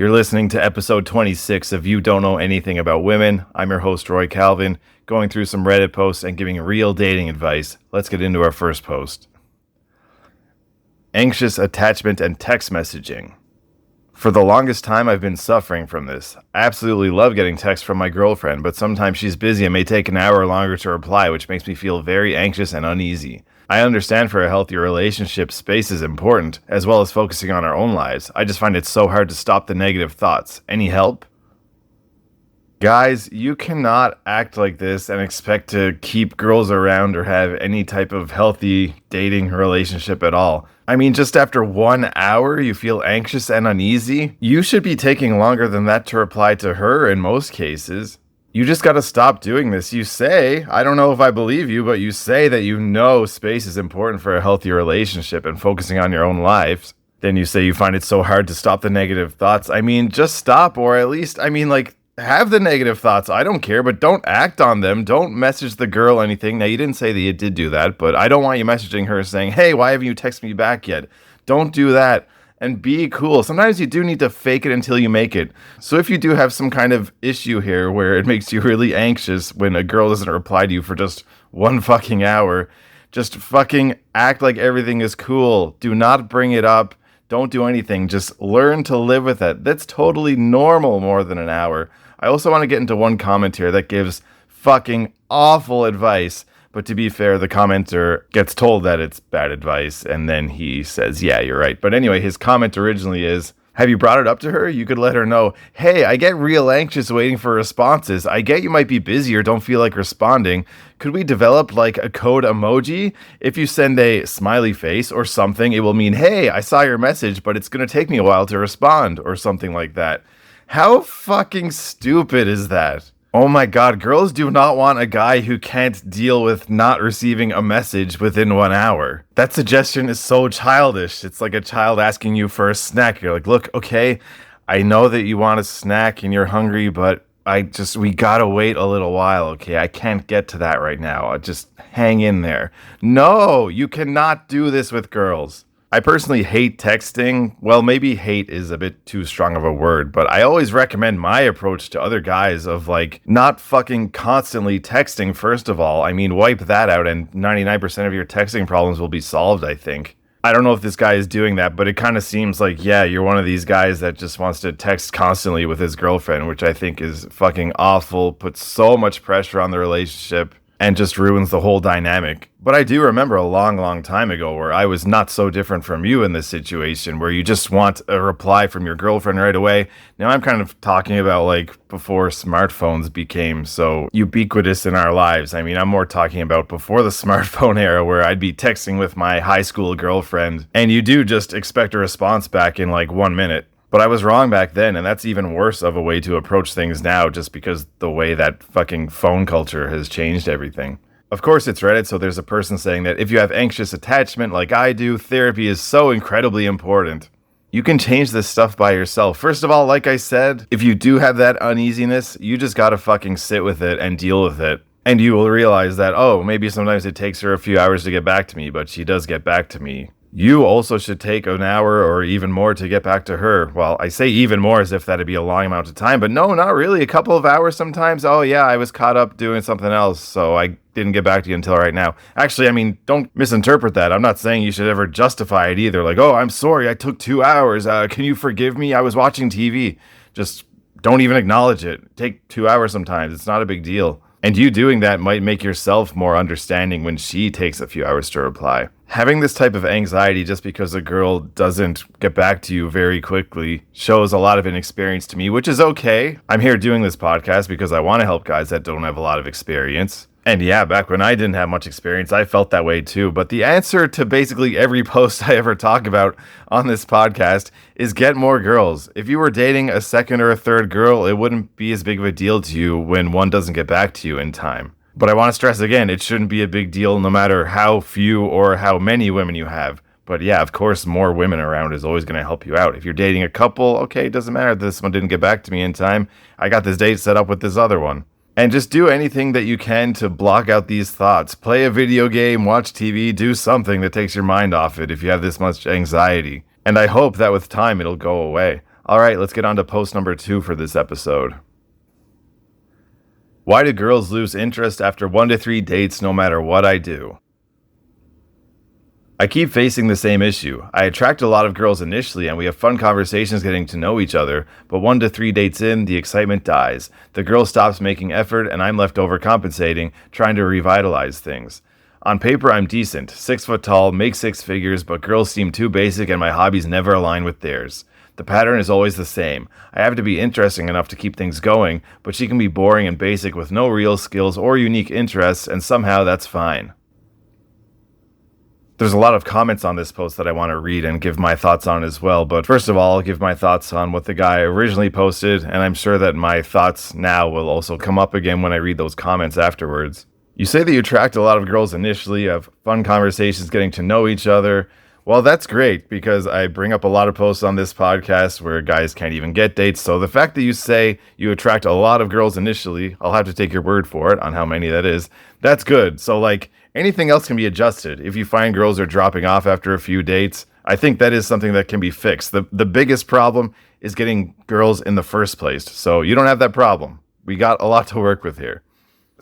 You're listening to episode 26 of You Don't Know Anything About Women. I'm your host, Roy Calvin, going through some Reddit posts and giving real dating advice. Let's get into our first post. Anxious attachment and text messaging. For the longest time, I've been suffering from this. I absolutely love getting texts from my girlfriend, but sometimes she's busy and may take an hour or longer to reply, which makes me feel very anxious and uneasy. I understand for a healthy relationship, space is important, as well as focusing on our own lives. I just find it so hard to stop the negative thoughts. Any help? Guys, you cannot act like this and expect to keep girls around or have any type of healthy dating relationship at all. I mean, just after 1 hour, you feel anxious and uneasy? You should be taking longer than that to reply to her in most cases. You just gotta stop doing this. You say, I don't know if I believe you, but you say that you know space is important for a healthy relationship and focusing on your own lives. Then you say you find it so hard to stop the negative thoughts. I mean, just stop, or at least, have the negative thoughts. I don't care, but don't act on them. Don't message the girl anything. Now, you didn't say that you did do that, but I don't want you messaging her saying, hey, why haven't you texted me back yet? Don't do that. And be cool. Sometimes you do need to fake it until you make it. So if you do have some kind of issue here where it makes you really anxious when a girl doesn't reply to you for just 1 fucking hour, just fucking act like everything is cool. Do not bring it up. Don't do anything. Just learn to live with it. That's totally normal more than an hour. I also want to get into one comment here that gives fucking awful advice. But to be fair, the commenter gets told that it's bad advice, and then he says, yeah, you're right. But anyway, his comment originally is, have you brought it up to her? You could let her know, hey, I get real anxious waiting for responses. I get you might be busy or don't feel like responding. Could we develop like a code emoji? If you send a smiley face or something, it will mean, hey, I saw your message, but it's going to take me a while to respond, or something like that. How fucking stupid is that? Oh my god, girls do not want a guy who can't deal with not receiving a message within 1 hour. That suggestion is so childish. It's like a child asking you for a snack. You're like, look, okay, I know that you want a snack and you're hungry, but we gotta wait a little while, okay? I can't get to that right now. I'll just hang in there. No, you cannot do this with girls. I personally hate texting. Well, maybe hate is a bit too strong of a word, but I always recommend my approach to other guys of like not fucking constantly texting, first of all. I mean, wipe that out and 99% of your texting problems will be solved, I think. I don't know if this guy is doing that, but it kind of seems like, yeah, you're one of these guys that just wants to text constantly with his girlfriend, which I think is fucking awful, puts so much pressure on the relationship, and just ruins the whole dynamic. But I do remember a long, long time ago where I was not so different from you in this situation, where you just want a reply from your girlfriend right away. Now I'm kind of talking about like before smartphones became so ubiquitous in our lives. I mean, I'm more talking about before the smartphone era, where I'd be texting with my high school girlfriend, and you do just expect a response back in like 1 minute. But I was wrong back then, and that's even worse of a way to approach things now, just because the way that fucking phone culture has changed everything. Of course, it's Reddit, so there's a person saying that if you have anxious attachment like I do, therapy is so incredibly important. You can change this stuff by yourself. First of all, like I said, if you do have that uneasiness, you just gotta fucking sit with it and deal with it. And you will realize that, oh, maybe sometimes it takes her a few hours to get back to me, but she does get back to me. You also should take an hour or even more to get back to her. Well, I say even more as if that'd be a long amount of time, but no, not really. A couple of hours sometimes. Oh yeah, I was caught up doing something else, so I didn't get back to you until right now. Actually, I mean, don't misinterpret that. I'm not saying you should ever justify it either. Like, oh, I'm sorry, I took 2 hours. Can you forgive me? I was watching TV. Just don't even acknowledge it. Take 2 hours sometimes. It's not a big deal. And you doing that might make yourself more understanding when she takes a few hours to reply. Having this type of anxiety just because a girl doesn't get back to you very quickly shows a lot of inexperience to me, which is okay. I'm here doing this podcast because I want to help guys that don't have a lot of experience. And yeah, back when I didn't have much experience, I felt that way too. But the answer to basically every post I ever talk about on this podcast is get more girls. If you were dating a second or a third girl, it wouldn't be as big of a deal to you when one doesn't get back to you in time. But I want to stress again, it shouldn't be a big deal no matter how few or how many women you have. But yeah, of course, more women around is always going to help you out. If you're dating a couple, okay, it doesn't matter. This one didn't get back to me in time. I got this date set up with this other one. And just do anything that you can to block out these thoughts. Play a video game, watch TV, do something that takes your mind off it if you have this much anxiety. And I hope that with time it'll go away. All right, let's get on to post number 2 for this episode. Why do girls lose interest after 1 to 3 dates no matter what I do? I keep facing the same issue. I attract a lot of girls initially and we have fun conversations getting to know each other, but 1 to 3 dates in, the excitement dies. The girl stops making effort and I'm left overcompensating, trying to revitalize things. On paper, I'm decent, 6 foot tall, make 6 figures, but girls seem too basic and my hobbies never align with theirs. The pattern is always the same. I have to be interesting enough to keep things going, but she can be boring and basic with no real skills or unique interests, and somehow that's fine. There's a lot of comments on this post that I want to read and give my thoughts on as well, but first of all, I'll give my thoughts on what the guy originally posted, and I'm sure that my thoughts now will also come up again when I read those comments afterwards. You say that you attract a lot of girls initially, have fun conversations getting to know each other. Well, that's great because I bring up a lot of posts on this podcast where guys can't even get dates, so the fact that you say you attract a lot of girls initially, I'll have to take your word for it on how many that is, that's good. So anything else can be adjusted. If you find girls are dropping off after a few dates, I think that is something that can be fixed. The biggest problem is getting girls in the first place. So you don't have that problem. We got a lot to work with here.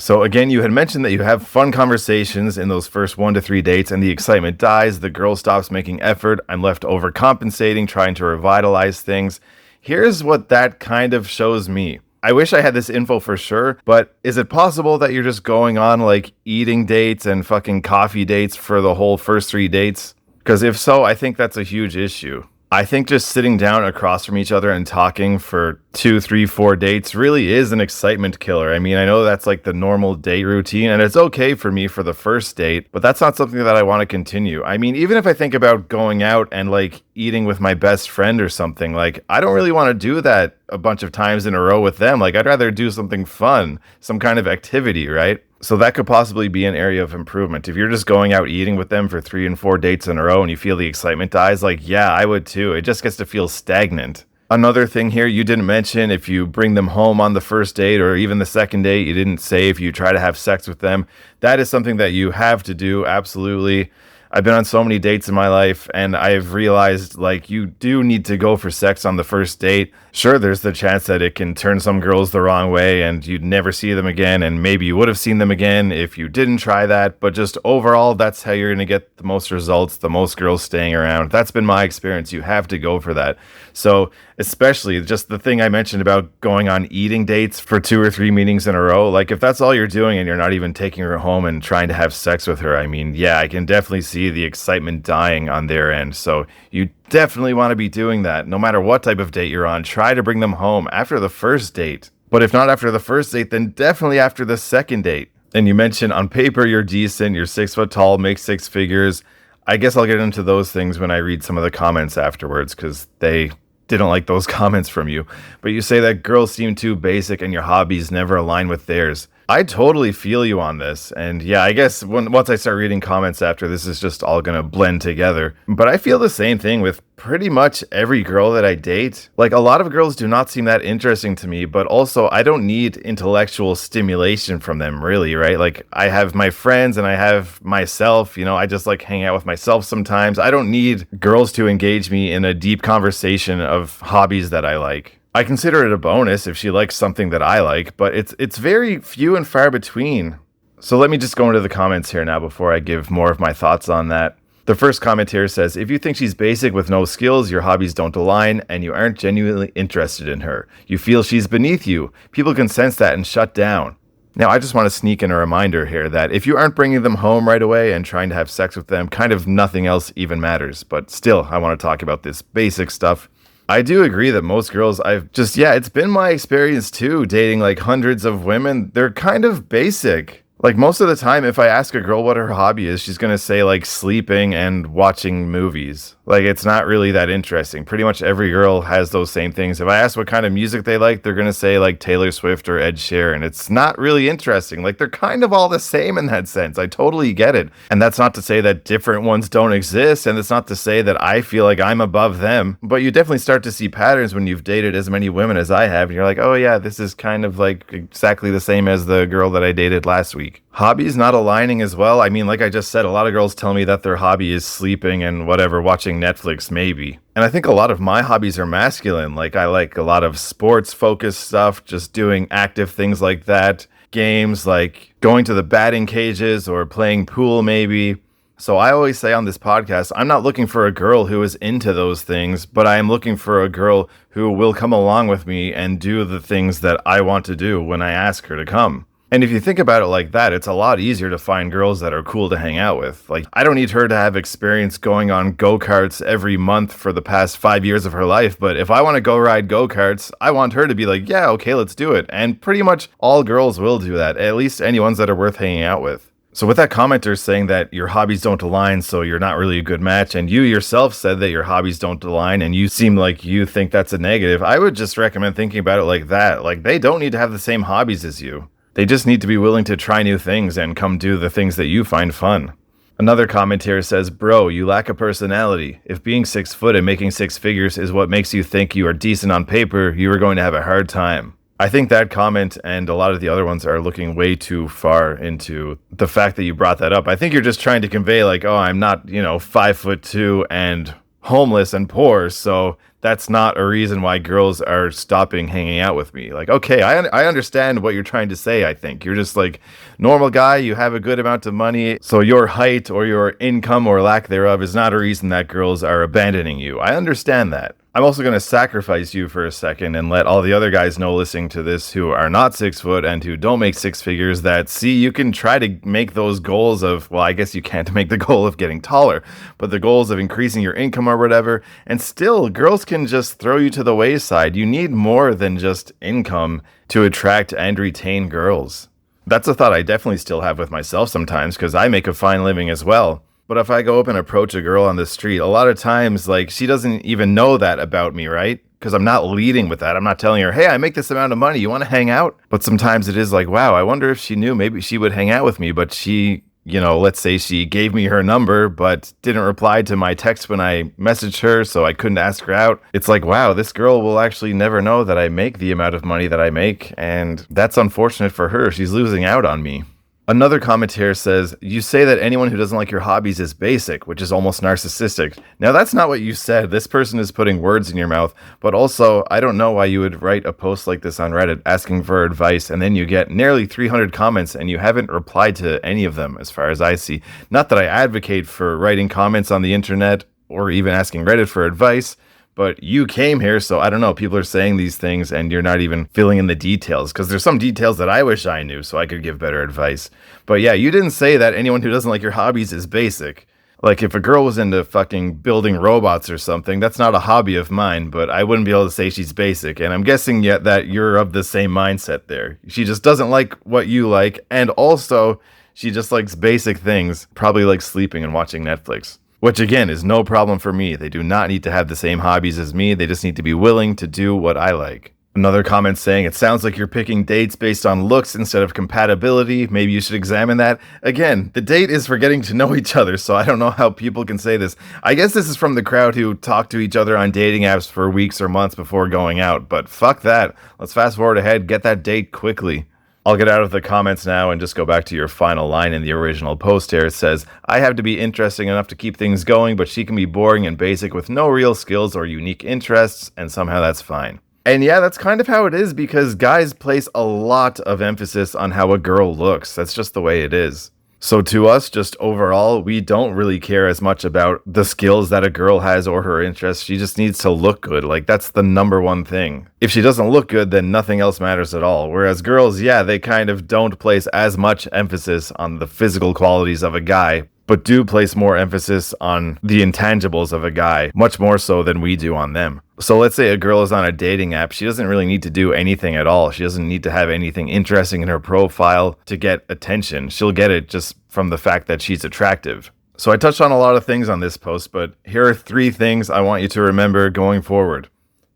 So again, you had mentioned that you have fun conversations in those first 1 to 3 dates and the excitement dies. The girl stops making effort. I'm left overcompensating, trying to revitalize things. Here's what that kind of shows me. I wish I had this info for sure, but is it possible that you're just going on eating dates and fucking coffee dates for the whole first 3 dates? Because if so, I think that's a huge issue. I think just sitting down across from each other and talking for 2, 3, 4 dates really is an excitement killer. I mean, I know that's the normal date routine, and it's okay for me for the first date, but that's not something that I want to continue. I mean, even if I think about going out and eating with my best friend or something, I don't really want to do that a bunch of times in a row with them. I'd rather do something fun, some kind of activity, right? So that could possibly be an area of improvement. If you're just going out eating with them for 3 and 4 dates in a row and you feel the excitement dies, yeah, I would too. It just gets to feel stagnant. Another thing here, you didn't mention if you bring them home on the first date or even the second date, you didn't say if you try to have sex with them. That is something that you have to do, absolutely. I've been on so many dates in my life and I've realized you do need to go for sex on the first date. Sure, there's the chance that it can turn some girls the wrong way and you'd never see them again, and maybe you would have seen them again if you didn't try that, but just overall, that's how you're going to get the most results, the most girls staying around. That's been my experience. You have to go for that. So especially just the thing I mentioned about going on eating dates for 2 or 3 meetings in a row, if that's all you're doing and you're not even taking her home and trying to have sex with her, I mean, yeah, I can definitely see the excitement dying on their end. So you definitely want to be doing that. No matter what type of date you're on, try to bring them home after the first date. But if not after the first date, then definitely after the second date. And you mentioned on paper you're decent, you're 6 foot tall, make 6 figures. I guess I'll get into those things when I read some of the comments afterwards because they didn't like those comments from you. But you say that girls seem too basic and your hobbies never align with theirs. I totally feel you on this. And yeah, I guess once I start reading comments after, this is just all going to blend together. But I feel the same thing with pretty much every girl that I date. A lot of girls do not seem that interesting to me, but also I don't need intellectual stimulation from them, really, right? I have my friends and I have myself, I just hang out with myself sometimes. I don't need girls to engage me in a deep conversation of hobbies that I like. I consider it a bonus if she likes something that I like, but it's very few and far between. So let me just go into the comments here now before I give more of my thoughts on that. The first comment here says, if you think she's basic with no skills, your hobbies don't align, and you aren't genuinely interested in her. You feel she's beneath you. People can sense that and shut down. Now, I just want to sneak in a reminder here that if you aren't bringing them home right away and trying to have sex with them, kind of nothing else even matters. But still, I want to talk about this basic stuff. I do agree that most girls it's been my experience too, dating hundreds of women. They're kind of basic. Most of the time, if I ask a girl what her hobby is, she's going to say sleeping and watching movies. It's not really that interesting. Pretty much every girl has those same things. If I ask what kind of music they like, they're going to say Taylor Swift or Ed Sheeran. It's not really interesting. They're kind of all the same in that sense. I totally get it. And that's not to say that different ones don't exist. And it's not to say that I feel like I'm above them. But you definitely start to see patterns when you've dated as many women as I have. And you're like, oh yeah, this is kind of exactly the same as the girl that I dated last week. week. Hobbies not aligning as well. I mean, like I just said, a lot of girls tell me that their hobby is sleeping and whatever, watching Netflix maybe. And I think a lot of my hobbies are masculine. Like I like a lot of sports focused stuff, just doing active things like that. Games like going to the batting cages or playing pool maybe. So I always say on this podcast, I'm not looking for a girl who is into those things, but I am looking for a girl who will come along with me and do the things that I want to do when I ask her to come. And if you think about it like that, it's a lot easier to find girls that are cool to hang out with. Like, I don't need her to have experience going on go-karts every month for the past 5 years of her life, but if I want to go ride go-karts, I want her to be like, yeah, okay, let's do it. And pretty much all girls will do that, at least any ones that are worth hanging out with. So with that commenter saying that your hobbies don't align, so you're not really a good match, and you yourself said that your hobbies don't align, and you seem like you think that's a negative, I would just recommend thinking about it like that. Like, they don't need to have the same hobbies as you. They just need to be willing to try new things and come do the things that you find fun. Another commentator says, bro, you lack a personality. If being 6 foot and making 6 figures is what makes you think you are decent on paper, you are going to have a hard time. I think that comment and a lot of the other ones are looking way too far into the fact that you brought that up. I think you're just trying to convey like, oh, I'm not, 5'2" and homeless and poor, so that's not a reason why girls are stopping hanging out with me. Like, okay, I understand what you're trying to say, I think. You're just like, normal guy, you have a good amount of money, so your height or your income or lack thereof is not a reason that girls are abandoning you. I understand that. I'm also going to sacrifice you for a second and let all the other guys know listening to this who are not 6 foot and who don't make 6 figures that, see, you can try to make those goals of, well, I guess you can't make the goal of getting taller, but the goals of increasing your income or whatever, and still, girls can just throw you to the wayside. You need more than just income to attract and retain girls. That's a thought I definitely still have with myself sometimes because I make a fine living as well. But if I go up and approach a girl on the street, a lot of times, like, she doesn't even know that about me, right? Because I'm not leading with that. I'm not telling her, hey, I make this amount of money. You want to hang out? But sometimes it is like, wow, I wonder if she knew maybe she would hang out with me. But she, let's say she gave me her number, but didn't reply to my text when I messaged her, so I couldn't ask her out. It's like, wow, this girl will actually never know that I make the amount of money that I make. And that's unfortunate for her. She's losing out on me. Another commentator says, you say that anyone who doesn't like your hobbies is basic, which is almost narcissistic. Now, that's not what you said. This person is putting words in your mouth. But also, I don't know why you would write a post like this on Reddit asking for advice, and then you get nearly 300 comments, and you haven't replied to any of them, as far as I see. Not that I advocate for writing comments on the internet or even asking Reddit for advice, but you came here, so I don't know, people are saying these things and you're not even filling in the details, because there's some details that I wish I knew so I could give better advice. But yeah, you didn't say that anyone who doesn't like your hobbies is basic. Like, if a girl was into fucking building robots or something, that's not a hobby of mine, but I wouldn't be able to say she's basic. And I'm guessing yet that you're of the same mindset there. She just doesn't like what you like, and also she just likes basic things, probably like sleeping and watching Netflix. Which, again, is no problem for me. They do not need to have the same hobbies as me. They just need to be willing to do what I like. Another comment saying, it sounds like you're picking dates based on looks instead of compatibility. Maybe you should examine that. Again, the date is for getting to know each other, so I don't know how people can say this. I guess this is from the crowd who talk to each other on dating apps for weeks or months before going out. But fuck that. Let's fast forward ahead. Get that date quickly. I'll get out of the comments now and just go back to your final line in the original post here. It says, I have to be interesting enough to keep things going, but she can be boring and basic with no real skills or unique interests, and somehow that's fine. And yeah, that's kind of how it is, because guys place a lot of emphasis on how a girl looks. That's just the way it is. So to us, just overall, we don't really care as much about the skills that a girl has or her interests. She just needs to look good. Like, that's the number one thing. If she doesn't look good, then nothing else matters at all. Whereas girls, yeah, they kind of don't place as much emphasis on the physical qualities of a guy, but do place more emphasis on the intangibles of a guy, much more so than we do on them. So let's say a girl is on a dating app. She doesn't really need to do anything at all. She doesn't need to have anything interesting in her profile to get attention. She'll get it just from the fact that she's attractive. So I touched on a lot of things on this post, but here are 3 things I want you to remember going forward.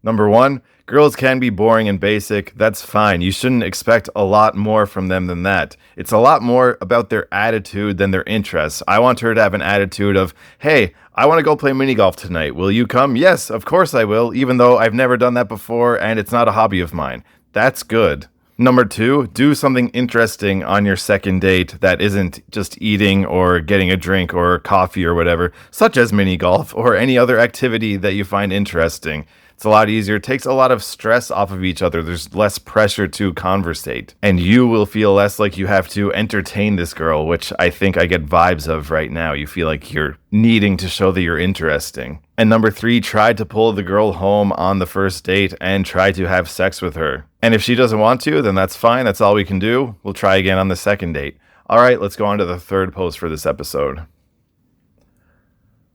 Number 1, girls can be boring and basic. That's fine. You shouldn't expect a lot more from them than that. It's a lot more about their attitude than their interests. I want her to have an attitude of, hey, I want to go play mini golf tonight. Will you come? Yes, of course I will, even though I've never done that before and it's not a hobby of mine. That's good. Number two, do something interesting on your second date that isn't just eating or getting a drink or coffee or whatever, such as mini golf or any other activity that you find interesting. It's a lot easier. It takes a lot of stress off of each other. There's less pressure to conversate. And you will feel less like you have to entertain this girl, which I think I get vibes of right now. You feel like you're needing to show that you're interesting. And number three, try to pull the girl home on the first date and try to have sex with her. And if she doesn't want to, then that's fine. That's all we can do. We'll try again on the second date. All right, let's go on to the third post for this episode.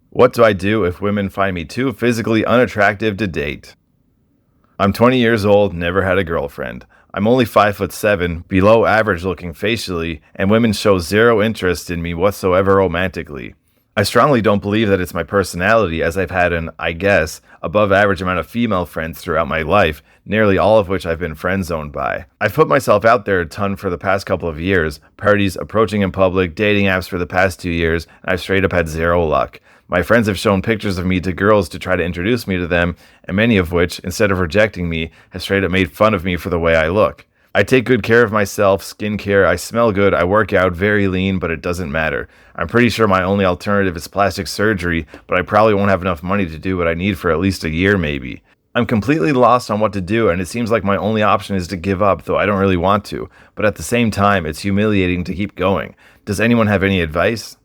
What do I do if women find me too physically unattractive to date? I'm 20 years old, never had a girlfriend. I'm only 5'7", below average looking facially, and women show zero interest in me whatsoever romantically. I strongly don't believe that it's my personality, as I've had an, I guess, above average amount of female friends throughout my life, nearly all of which I've been friend-zoned by. I've put myself out there a ton for the past couple of years, parties, approaching in public, dating apps for the past 2 years, and I've straight up had zero luck. My friends have shown pictures of me to girls to try to introduce me to them, and many of which, instead of rejecting me, have straight up made fun of me for the way I look. I take good care of myself, skincare, I smell good, I work out, very lean, but it doesn't matter. I'm pretty sure my only alternative is plastic surgery, but I probably won't have enough money to do what I need for at least a year maybe. I'm completely lost on what to do, and it seems like my only option is to give up, though I don't really want to. But at the same time, it's humiliating to keep going. Does anyone have any advice?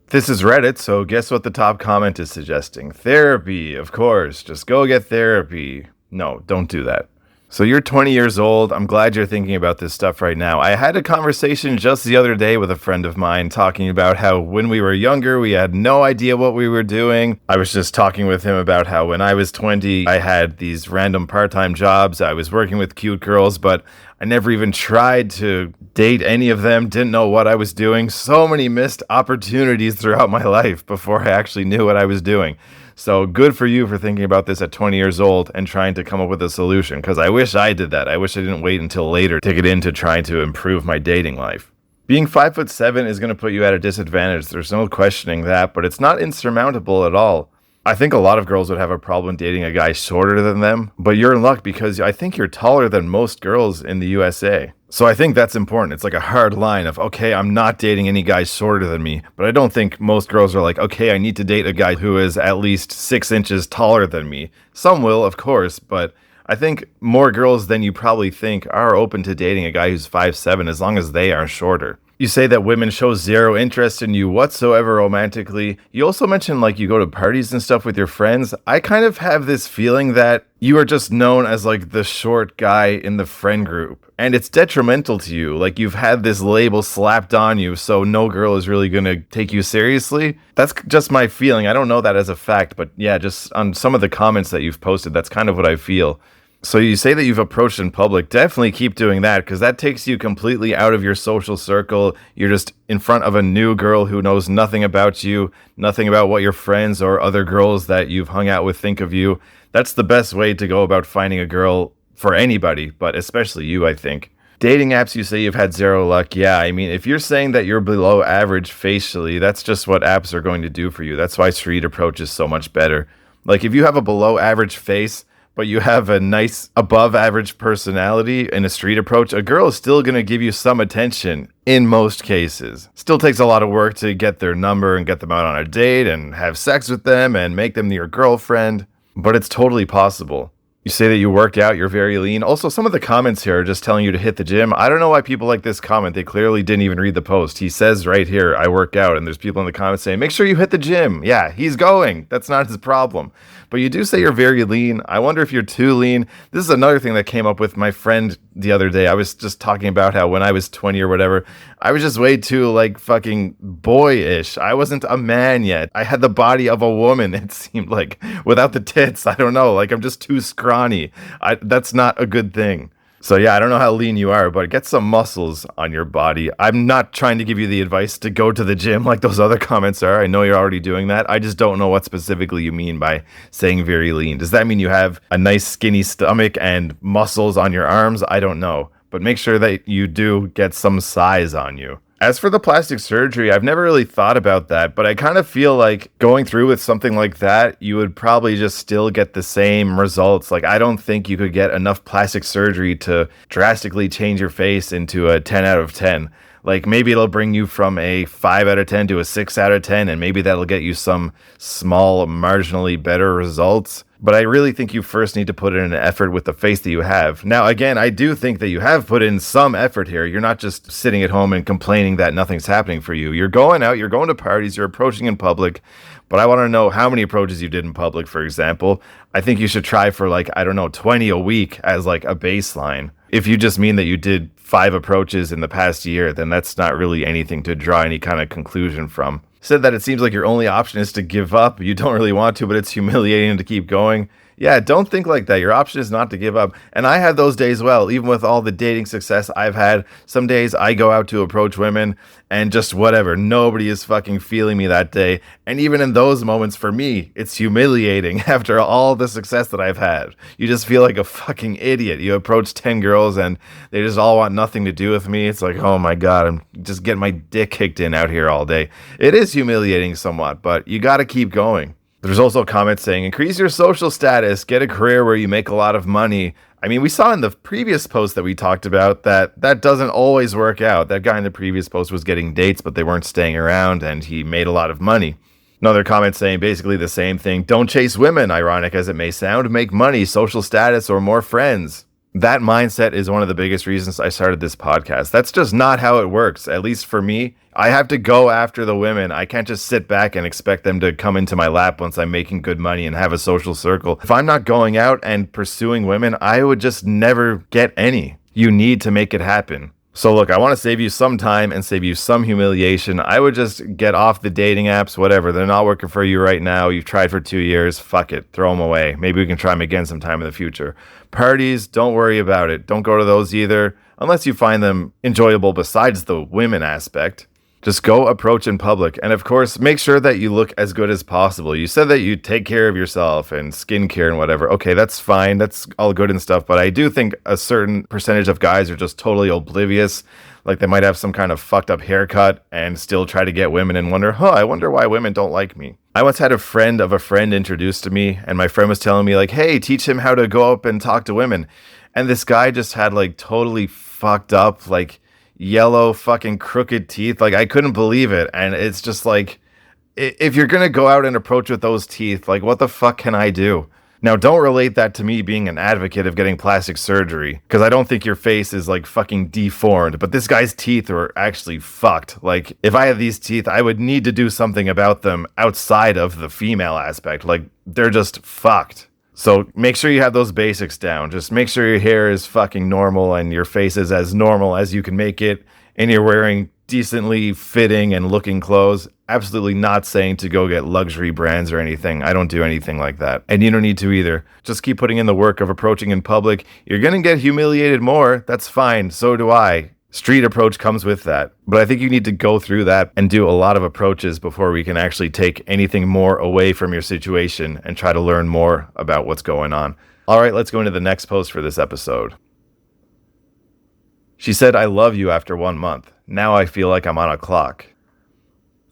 This is Reddit, so guess what the top comment is suggesting? Therapy, of course. Just go get therapy. No, don't do that. So you're 20 years old. I'm glad you're thinking about this stuff right now. I had a conversation just the other day with a friend of mine talking about how when we were younger, we had no idea what we were doing. I was just talking with him about how when I was 20, I had these random part-time jobs. I was working with cute girls, but I never even tried to date any of them, didn't know what I was doing. So many missed opportunities throughout my life before I actually knew what I was doing. So good for you for thinking about this at 20 years old and trying to come up with a solution, because I wish I did that. I wish I didn't wait until later to get into trying to improve my dating life. Being 5'7" is going to put you at a disadvantage. There's no questioning that, but it's not insurmountable at all. I think a lot of girls would have a problem dating a guy shorter than them, but you're in luck because I think you're taller than most girls in the USA. So I think that's important. It's like a hard line of, okay, I'm not dating any guys shorter than me, but I don't think most girls are like, okay, I need to date a guy who is at least 6 inches taller than me. Some will, of course, but I think more girls than you probably think are open to dating a guy who's 5'7" as long as they are shorter. You say that women show zero interest in you whatsoever romantically. You also mentioned like you go to parties and stuff with your friends. I kind of have this feeling that you are just known as like the short guy in the friend group. And it's detrimental to you. Like you've had this label slapped on you, so no girl is really going to take you seriously. That's just my feeling. I don't know that as a fact, but yeah, just on some of the comments that you've posted, that's kind of what I feel. So you say that you've approached in public. Definitely keep doing that, because that takes you completely out of your social circle. You're just in front of a new girl who knows nothing about you, nothing about what your friends or other girls that you've hung out with think of you. That's the best way to go about finding a girl for anybody, but especially you, I think. Dating apps, you say you've had zero luck. Yeah, I mean, if you're saying that you're below average facially, that's just what apps are going to do for you. That's why Street Approach is so much better. Like if you have a below average face, but you have a nice above average personality in a Street Approach, a girl is still going to give you some attention in most cases. Still takes a lot of work to get their number and get them out on a date and have sex with them and make them your girlfriend, but it's totally possible. You say that you work out, you're very lean. Also, some of the comments here are just telling you to hit the gym. I don't know why people like this comment. They clearly didn't even read the post. He says right here, I work out, and there's people in the comments saying, make sure you hit the gym. Yeah, he's going. That's not his problem. But you do say you're very lean. I wonder if you're too lean. This is another thing that came up with my friend the other day. I was just talking about how when I was 20 or whatever, I was just way too like fucking boyish. I wasn't a man yet. I had the body of a woman, it seemed like, without the tits. I don't know. Like I'm just too scrawny. That's not a good thing. So yeah, I don't know how lean you are, but get some muscles on your body. I'm not trying to give you the advice to go to the gym like those other comments are. I know you're already doing that. I just don't know what specifically you mean by saying very lean. Does that mean you have a nice skinny stomach and muscles on your arms? I don't know. But make sure that you do get some size on you. As for the plastic surgery, I've never really thought about that, but I kind of feel like going through with something like that, you would probably just still get the same results. Like, I don't think you could get enough plastic surgery to drastically change your face into a 10 out of 10. Like, maybe it'll bring you from a 5 out of 10 to a 6 out of 10, and maybe that'll get you some small, marginally better results. But I really think you first need to put in an effort with the face that you have. Now, again, I do think that you have put in some effort here. You're not just sitting at home and complaining that nothing's happening for you. You're going out, you're going to parties, you're approaching in public. But I want to know how many approaches you did in public, for example. I think you should try for, like, I don't know, 20 a week as like a baseline. If you just mean that you did 5 approaches in the past year, then that's not really anything to draw any kind of conclusion from. Said that it seems like your only option is to give up. You don't really want to, but it's humiliating to keep going. Yeah, don't think like that. Your option is not to give up. And I had those days well, even with all the dating success I've had. Some days I go out to approach women and just whatever. Nobody is fucking feeling me that day. And even in those moments, for me, it's humiliating after all the success that I've had. You just feel like a fucking idiot. You approach 10 girls and they just all want nothing to do with me. It's like, oh my God, I'm just getting my dick kicked in out here all day. It is humiliating somewhat, but you got to keep going. There's also comments saying, increase your social status, get a career where you make a lot of money. I mean, we saw in the previous post that we talked about that doesn't always work out. That guy in the previous post was getting dates, but they weren't staying around, and he made a lot of money. Another comment saying basically the same thing. Don't chase women, ironic as it may sound. Make money, social status, or more friends. That mindset is one of the biggest reasons I started this podcast. That's just not how it works, at least for me. I have to go after the women. I can't just sit back and expect them to come into my lap once I'm making good money and have a social circle. If I'm not going out and pursuing women, I would just never get any. You need to make it happen. So look, I want to save you some time and save you some humiliation. I would just get off the dating apps, whatever. They're not working for you right now. You've tried for 2 years. Fuck it. Throw them away. Maybe we can try them again sometime in the future. Parties, don't worry about it. Don't go to those either, unless you find them enjoyable besides the women aspect. Just go approach in public. And of course, make sure that you look as good as possible. You said that you take care of yourself and skincare and whatever. Okay, that's fine. That's all good and stuff. But I do think a certain percentage of guys are just totally oblivious. Like they might have some kind of fucked up haircut and still try to get women and wonder, I wonder why women don't like me. I once had a friend of a friend introduced to me, and my friend was telling me like, hey, teach him how to go up and talk to women. And this guy just had like totally fucked up, like yellow fucking crooked teeth. Like I couldn't believe it. And it's just like, if you're gonna go out and approach with those teeth, like what the fuck can I do? Now don't relate that to me being an advocate of getting plastic surgery, because I don't think your face is like fucking deformed, but this guy's teeth were actually fucked. Like if I had these teeth, I would need to do something about them outside of the female aspect. Like they're just fucked. So make sure you have those basics down. Just make sure your hair is fucking normal and your face is as normal as you can make it, and you're wearing decently fitting and looking clothes. Absolutely not saying to go get luxury brands or anything. I don't do anything like that. And you don't need to either. Just keep putting in the work of approaching in public. You're going to get humiliated more. That's fine. So do I. Street approach comes with that. But I think you need to go through that and do a lot of approaches before we can actually take anything more away from your situation and try to learn more about what's going on. All right, let's go into the next post for this episode. She said, I love you after 1 month. Now I feel like I'm on a clock.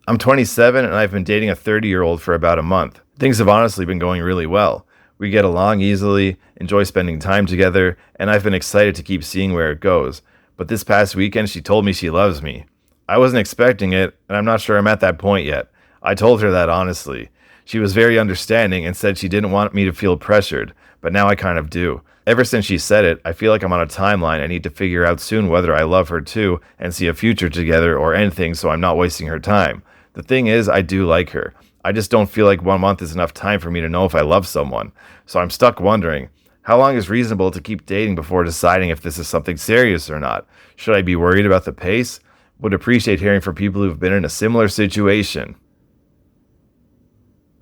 I'm 27 and I've been dating a 30-year-old for about a month. Things have honestly been going really well. We get along easily, enjoy spending time together, and I've been excited to keep seeing where it goes. But this past weekend, she told me she loves me. I wasn't expecting it, and I'm not sure I'm at that point yet. I told her that honestly. She was very understanding and said she didn't want me to feel pressured, but now I kind of do. Ever since she said it, I feel like I'm on a timeline. I need to figure out soon whether I love her too and see a future together or anything, so I'm not wasting her time. The thing is, I do like her. I just don't feel like 1 month is enough time for me to know if I love someone. So I'm stuck wondering, how long is reasonable to keep dating before deciding if this is something serious or not? Should I be worried about the pace? Would appreciate hearing from people who've been in a similar situation.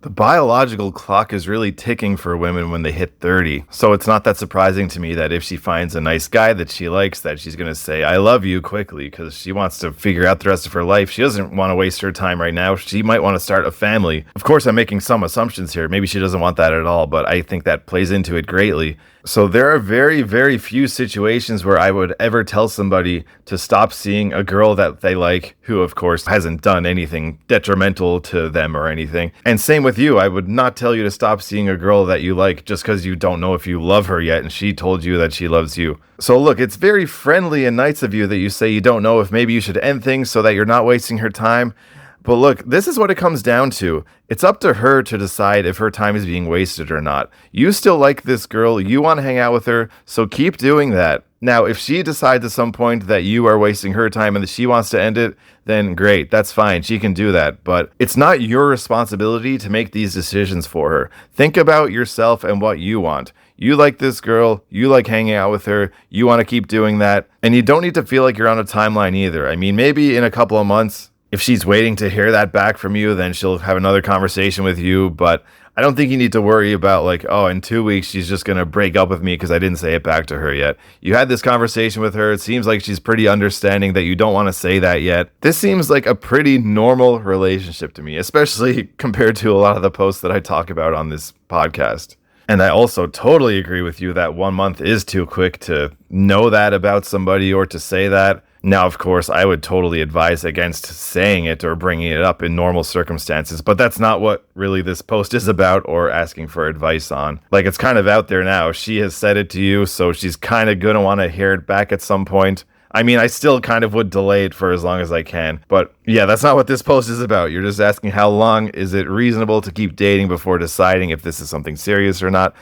The biological clock is really ticking for women when they hit 30, so it's not that surprising to me that if she finds a nice guy that she likes, that she's going to say, I love you quickly, because she wants to figure out the rest of her life. She doesn't want to waste her time right now. She might want to start a family. Of course, I'm making some assumptions here. Maybe she doesn't want that at all, but I think that plays into it greatly. So there are very, very few situations where I would ever tell somebody to stop seeing a girl that they like, who of course hasn't done anything detrimental to them or anything. And same with you, I would not tell you to stop seeing a girl that you like just because you don't know if you love her yet and she told you that she loves you. So look, it's very friendly and nice of you that you say you don't know if maybe you should end things so that you're not wasting her time. But look, this is what it comes down to. It's up to her to decide if her time is being wasted or not. You still like this girl, you want to hang out with her, so keep doing that. Now, if she decides at some point that you are wasting her time and that she wants to end it, then great, that's fine, she can do that. But it's not your responsibility to make these decisions for her. Think about yourself and what you want. You like this girl, you like hanging out with her, you want to keep doing that, and you don't need to feel like you're on a timeline either. I mean, maybe in a couple of months, if she's waiting to hear that back from you, then she'll have another conversation with you. But I don't think you need to worry about like, oh, in 2 weeks, she's just going to break up with me because I didn't say it back to her yet. You had this conversation with her. It seems like she's pretty understanding that you don't want to say that yet. This seems like a pretty normal relationship to me, especially compared to a lot of the posts that I talk about on this podcast. And I also totally agree with you that 1 month is too quick to know that about somebody or to say that. Now, of course, I would totally advise against saying it or bringing it up in normal circumstances, but that's not what really this post is about or asking for advice on. Like, it's kind of out there now. She has said it to you, so she's kind of going to want to hear it back at some point. I mean, I still kind of would delay it for as long as I can. But yeah, that's not what this post is about. You're just asking how long is it reasonable to keep dating before deciding if this is something serious or not.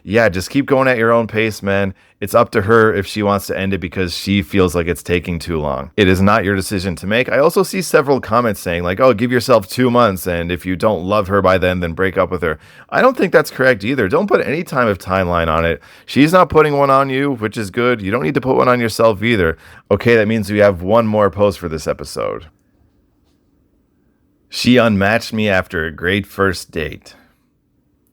Yeah, just keep going at your own pace, man. It's up to her if she wants to end it because she feels like it's taking too long. It is not your decision to make. I also see several comments saying like, oh, give yourself 2 months, and if you don't love her by then break up with her. I don't think that's correct either. Don't put any time of timeline on it. She's not putting one on you, which is good. You don't need to put one on yourself either. Okay, that means we have one more post for this episode. She unmatched me after a great first date.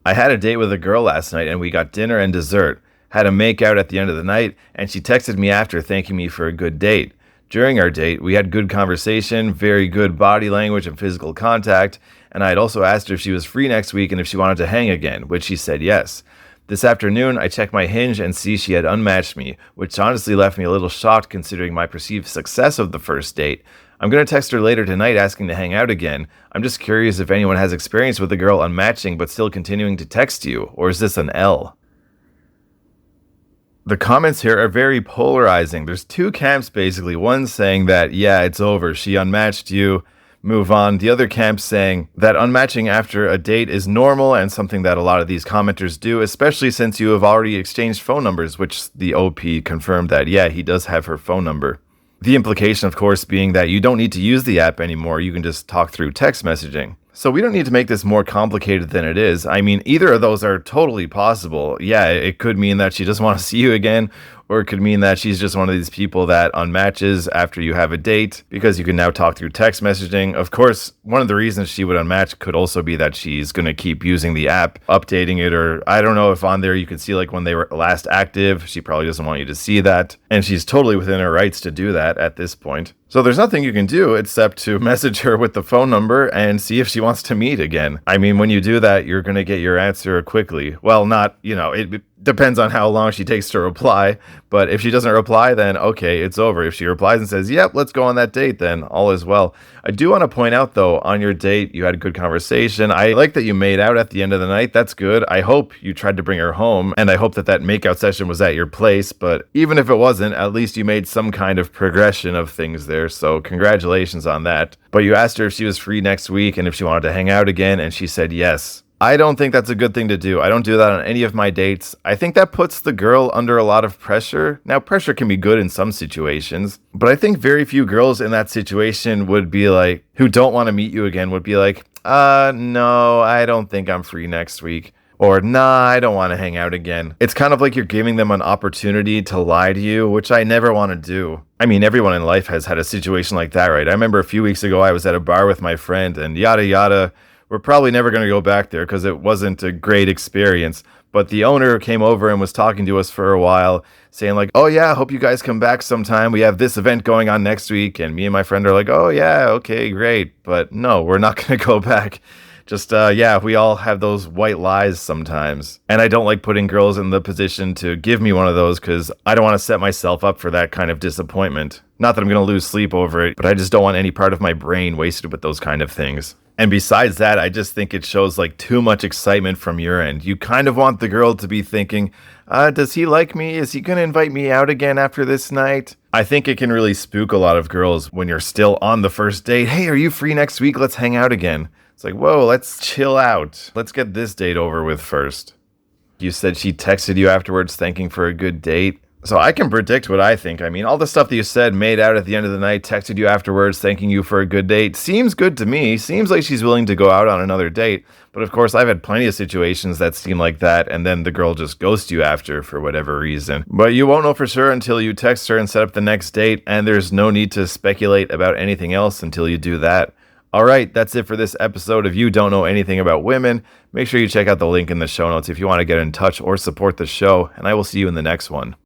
I had a date with a girl last night and we got dinner and dessert. Had a make out at the end of the night and she texted me after thanking me for a good date. During our date, we had good conversation, very good body language and physical contact, and I had also asked her if she was free next week and if she wanted to hang again, which she said yes. This afternoon, I checked my Hinge and see she had unmatched me, which honestly left me a little shocked considering my perceived success of the first date. I'm going to text her later tonight asking to hang out again. I'm just curious if anyone has experience with a girl unmatching but still continuing to text you, or is this an L? The comments here are very polarizing. There's two camps basically. One saying that, yeah, it's over, she unmatched you, move on. The other camp saying that unmatching after a date is normal and something that a lot of these commenters do, especially since you have already exchanged phone numbers, which the OP confirmed that, yeah, he does have her phone number. The implication, of course, being that you don't need to use the app anymore. You can just talk through text messaging. So we don't need to make this more complicated than it is. I mean, either of those are totally possible. Yeah, it could mean that she doesn't want to see you again, or it could mean that she's just one of these people that unmatches after you have a date because you can now talk through text messaging. Of course, one of the reasons she would unmatch could also be that she's going to keep using the app, updating it, or I don't know if on there you can see like when they were last active. She probably doesn't want you to see that. And she's totally within her rights to do that at this point. So there's nothing you can do except to message her with the phone number and see if she wants to meet again. I mean, when you do that, you're going to get your answer quickly. Well, not, it depends on how long she takes to reply. But if she doesn't reply, then okay, it's over. If she replies and says, yep, let's go on that date, then all is well. I do want to point out, though, on your date, you had a good conversation. I like that you made out at the end of the night. That's good. I hope you tried to bring her home, and I hope that makeout session was at your place. But even if it wasn't, at least you made some kind of progression of things there. So congratulations on that. But you asked her if she was free next week and if she wanted to hang out again, and she said yes. I don't think that's a good thing to do. I don't do that on any of my dates. I think that puts the girl under a lot of pressure. Now, pressure can be good in some situations, but I think very few girls in that situation would be like, who don't want to meet you again, would be like, no, I don't think I'm free next week. Or, nah, I don't want to hang out again. It's kind of like you're giving them an opportunity to lie to you, which I never want to do. I mean, everyone in life has had a situation like that, right? I remember a few weeks ago, I was at a bar with my friend and yada yada. We're probably never going to go back there because it wasn't a great experience. But the owner came over and was talking to us for a while, saying like, oh yeah, hope you guys come back sometime. We have this event going on next week. And me and my friend are like, oh yeah, okay, great. But no, we're not going to go back. Just, yeah, we all have those white lies sometimes. And I don't like putting girls in the position to give me one of those because I don't want to set myself up for that kind of disappointment. Not that I'm going to lose sleep over it, but I just don't want any part of my brain wasted with those kind of things. And besides that, I just think it shows like too much excitement from your end. You kind of want the girl to be thinking, does he like me? Is he going to invite me out again after this night? I think it can really spook a lot of girls when you're still on the first date. Hey, are you free next week? Let's hang out again. It's like, whoa, let's chill out. Let's get this date over with first. You said she texted you afterwards thanking for a good date. So I can predict what I think. I mean, all the stuff that you said, made out at the end of the night, texted you afterwards, thanking you for a good date, seems good to me. Seems like she's willing to go out on another date. But of course, I've had plenty of situations that seem like that, and then the girl just ghosts you after for whatever reason. But you won't know for sure until you text her and set up the next date, and there's no need to speculate about anything else until you do that. All right, that's it for this episode of You Don't Know Anything About Women. Make sure you check out the link in the show notes if you want to get in touch or support the show, and I will see you in the next one.